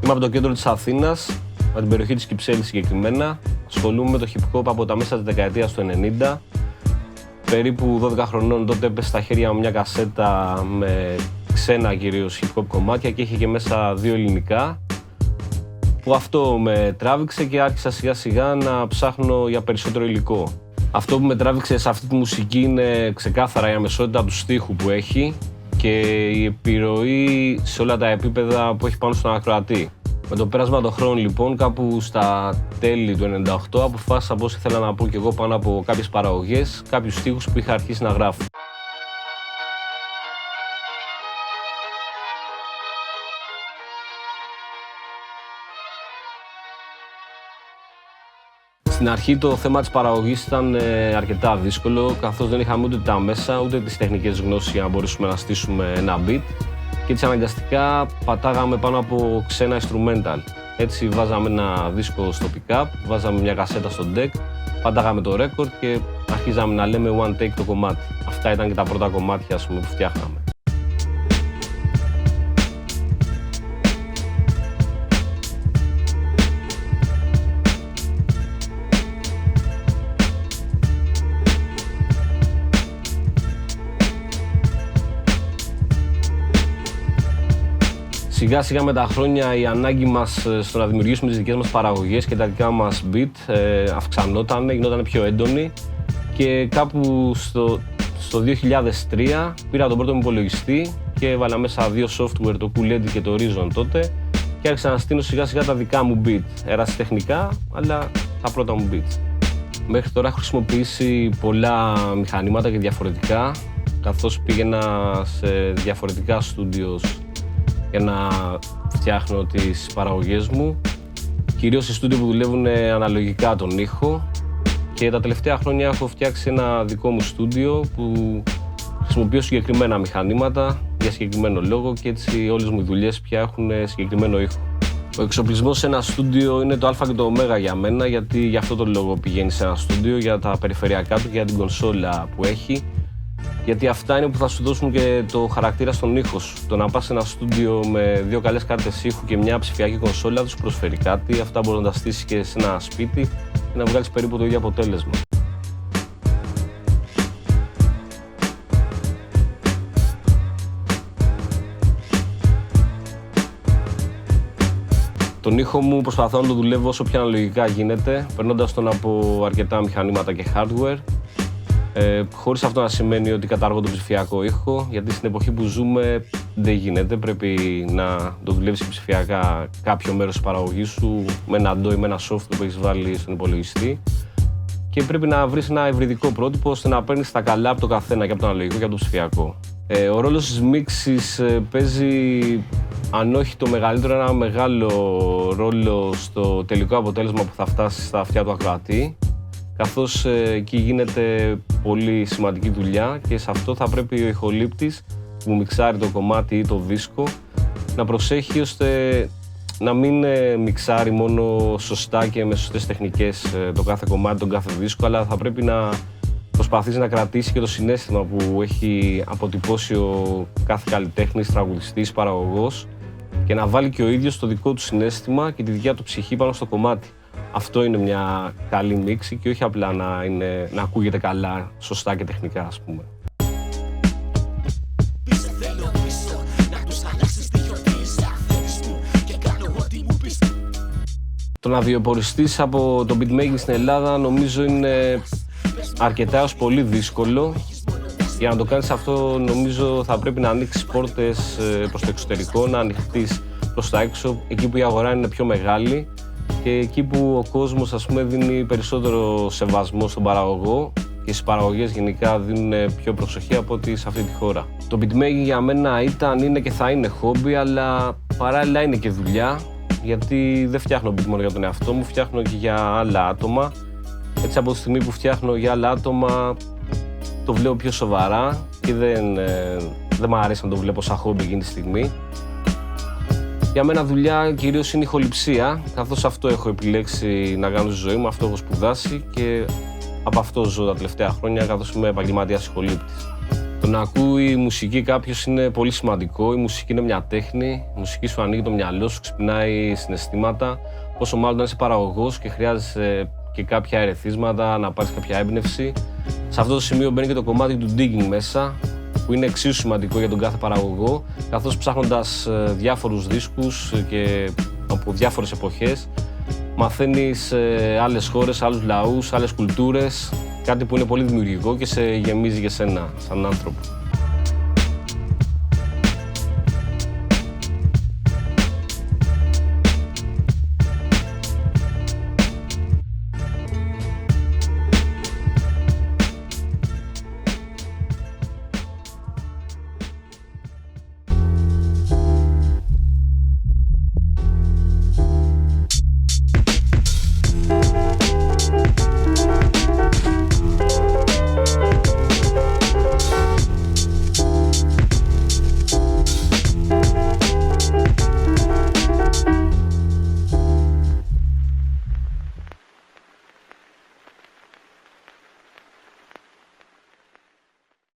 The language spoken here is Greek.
Είμαι από το κέντρο της Αθήνας, από την περιοχή της Κυψέλης συγκεκριμένα. Ασχολούμαι με το hip hop από τα μέσα της δεκαετίας του 90. Περίπου 12 χρονών τότε έπεσε στα χέρια μου μια κασέτα με ξένα κυρίως hip hop κομμάτια και είχε και μέσα 2 ελληνικά. Που αυτό με τράβηξε και άρχισα σιγά σιγά να ψάχνω για περισσότερο υλικό. Αυτό που με τράβηξε σε αυτή τη μουσική είναι ξεκάθαρα η αμεσότητα του στίχου που έχει και η επιρροή σε όλα τα επίπεδα που έχει πάνω στον ακροατή. Με το πέρασμα των χρόνων λοιπόν, κάπου στα τέλη του 98, αποφάσισα πως ήθελα να πω κι εγώ πάνω από κάποιες παραγωγές, κάποιους στίχους που είχα αρχίσει να γράφω. Στην αρχή το θέμα της παραγωγής ήταν αρκετά δύσκολο, καθώς δεν είχαμε ούτε τα μέσα, ούτε τις τεχνικές γνώσεις για να μπορέσουμε να στήσουμε ένα beat και έτσι αναγκαστικά πατάγαμε πάνω από ξένα instrumental. Έτσι βάζαμε ένα δίσκο στο pick-up, βάζαμε μια κασέτα στο deck, πατάγαμε το record και αρχίζαμε να λέμε one take το κομμάτι. Αυτά ήταν και τα πρώτα κομμάτια που φτιάχναμε. Σιγά σιγά με τα χρόνια η ανάγκη μας στο να δημιουργήσουμε τις δικές μας παραγωγές και τα δικά μας beat αυξανόταν, γινόταν πιο έντονη και κάπου στο 2003 πήρα τον πρώτο μου υπολογιστή και έβαλα μέσα 2 software, το Cool Edit και το Horizon τότε και άρχισα να στείνω σιγά σιγά τα δικά μου beat, ερασιτεχνικά αλλά τα πρώτα μου beat. Μέχρι τώρα έχω χρησιμοποιήσει πολλά μηχανήματα και διαφορετικά, καθώς πήγαινα σε διαφορετικά studios για να φτιάχνω τις παραγωγές μου, κυρίως σε στούντιο που δουλεύουν αναλογικά τον ήχο και τα τελευταία χρόνια έχω φτιάξει ένα δικό μου στούντιο που χρησιμοποιώ συγκεκριμένα μηχανήματα για συγκεκριμένο λόγο και έτσι όλες μου οι δουλειές πια έχουν συγκεκριμένο ήχο. Ο εξοπλισμός σε ένα στούντιο είναι το α και το ω για μένα, γιατί γι' αυτό το λόγο πηγαίνει σε ένα στούντιο, για τα περιφερειακά του και για την κονσόλα που έχει. Γιατί αυτά είναι που θα σου δώσουν και το χαρακτήρα στον ήχο σου. Το να πας σε ένα στούντιο με 2 καλές κάρτες ήχου και μια ψηφιακή κονσόλα δεν σου προσφέρει κάτι. Αυτά μπορεί να τα στήσεις και σε ένα σπίτι και να βγάλεις περίπου το ίδιο αποτέλεσμα. Τον ήχο μου προσπαθώ να το δουλεύω όσο πιο αναλογικά γίνεται, περνώντας τον από αρκετά μηχανήματα και hardware. Χωρίς αυτό να σημαίνει ότι καταργώ τον ψηφιακό ήχο, γιατί στην εποχή που ζούμε δεν γίνεται. Πρέπει να το δουλεύεις ψηφιακά κάποιο μέρος της παραγωγής σου με ένα DAW ή με ένα software που έχεις βάλει στον υπολογιστή και πρέπει να βρεις ένα ευρυδικό πρότυπο ώστε να παίρνεις τα καλά από το καθένα, και από το αναλογικό και από το ψηφιακό. Ο ρόλος της μίξης παίζει, αν όχι το μεγαλύτερο, ένα μεγάλο ρόλο στο τελικό αποτέλεσμα που θα φτάσει στα αυτιά του ακροατή, καθώς εκεί γίνεται πολύ σημαντική δουλειά και σε αυτό θα πρέπει ο ηχολήπτης που μιξάρει το κομμάτι ή το δίσκο να προσέχει ώστε να μην μιξάρει μόνο σωστά και με σωστές τεχνικές το κάθε κομμάτι, τον κάθε δίσκο, αλλά θα πρέπει να προσπαθήσει να κρατήσει και το συναίσθημα που έχει αποτυπώσει ο κάθε καλλιτέχνης, τραγουδιστής, παραγωγός και να βάλει και ο ίδιος το δικό του συναίσθημα και τη δικιά του ψυχή πάνω στο κομμάτι. Αυτό είναι μια καλή μίξη και όχι απλά να ακούγεται καλά, σωστά και τεχνικά, ας πούμε. Το να βιοποριστείς από το beatmaking στην Ελλάδα νομίζω είναι αρκετά έως πολύ δύσκολο. Για να το κάνεις αυτό νομίζω θα πρέπει να ανοίξεις πόρτες προς το εξωτερικό, να ανοιχτείς προς τα έξω, εκεί που η αγορά είναι πιο μεγάλη και εκεί που ο κόσμος, ας πούμε, δίνει περισσότερο σεβασμό στον παραγωγό και στις παραγωγές γενικά δίνουν πιο προσοχή από ότι σε αυτή τη χώρα. Το beatmaking για μένα είναι και θα είναι χόμπι, αλλά παράλληλα είναι και δουλειά, γιατί δεν φτιάχνω beat μόνο για τον εαυτό μου, φτιάχνω και για άλλα άτομα. Έτσι από τη στιγμή που φτιάχνω για άλλα άτομα το βλέπω πιο σοβαρά και δεν μου αρέσει να το βλέπω σαν χόμπι εκείνη τη στιγμή. Για μένα δουλειά κυρίως είναι η ηχοληψία, καθώς αυτό έχω επιλέξει να κάνω στη ζωή μου, αυτό έχω σπουδάσει και από αυτό ζω τα τελευταία χρόνια, καθώς είμαι επαγγελματίας ηχολήπτης. Το να ακούει μουσική κάποιος είναι πολύ σημαντικό. Η μουσική είναι μια τέχνη. Η μουσική σου ανοίγει το μυαλό σου, ξυπνάει συναισθήματα. Πόσο μάλλον να είσαι παραγωγός και χρειάζεσαι και κάποια ερεθίσματα, να πάρεις κάποια έμπνευση. Σε αυτό το σημείο μπαίνει και το κομμάτι του digging μέσα, που είναι εξίσου σημαντικό για τον κάθε παραγωγό, καθώς ψάχνοντας διάφορους δίσκους και από διάφορες εποχές, μαθαίνεις άλλες χώρες, άλλους λαούς, άλλες κουλτούρες, κάτι που είναι πολύ δημιουργικό και σε γεμίζει για σένα σαν άνθρωπο.